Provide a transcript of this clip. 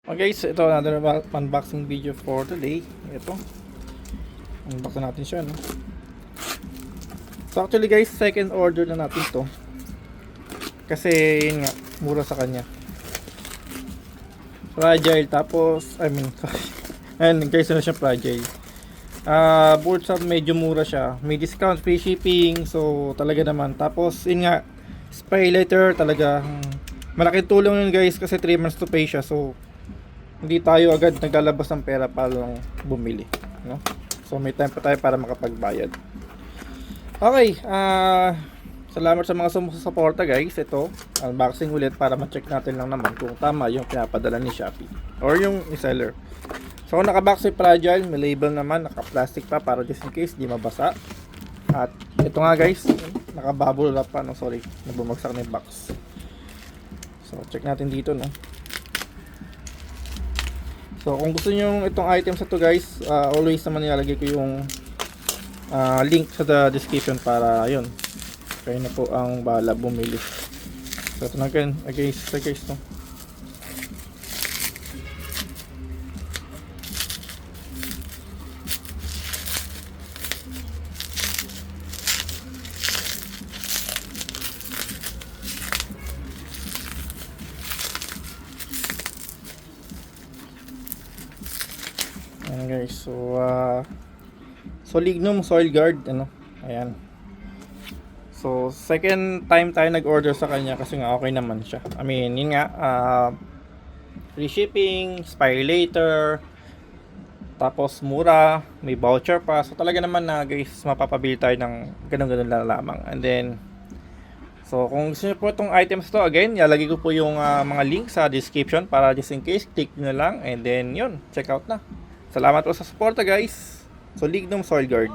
Okay guys, ito another unboxing video for today. Ito, unbox na natin siya, no? So actually guys, second order na natin to. Kasi yun nga, mura sa kanya. Fragile, tapos, sorry. Ayan guys, ano siya, fragile. Bukod sa medyo mura siya, may discount, free shipping, so talaga naman. Tapos yun nga, spy letter, talaga malaking tulong yun guys, kasi 3 months to pay siya. So hindi tayo agad naglalabas ng pera para lang bumili, no? So may time pa tayo para makapagbayad. Okay, salamat sa mga sumusuporta guys. Ito, unboxing ulit para ma-check natin lang naman kung tama yung pinapadala ni Shopee or yung seller. So naka-box ay fragile, may label naman, naka-plastic pa para just in case di mabasa. At ito nga guys, naka-bubble wrap pa, no? Sorry, nabumagsak na yung box. So check natin dito, no? So kung gusto niyo itong items na to guys, always naman nilalagay ko yung link sa description para yun, kayo na po ang bahala bumili. So ito na guys, no? Ayan guys, so Lignum Soil Guard, ano, ayan. So second time tayo nag-order sa kanya kasi nga okay naman siya. I mean, yun nga, free shipping, expire later, tapos mura, may voucher pa. So talaga naman na guys, mapapabili tayo ng ganun-ganun lang lamang. And then, so kung gusto niyo po itong items to, again, ilalagay ko po yung mga link sa description para just in case, click nyo lang and then yun, check out na. Salamat po sa suporta guys. So Lignum Soil Guard.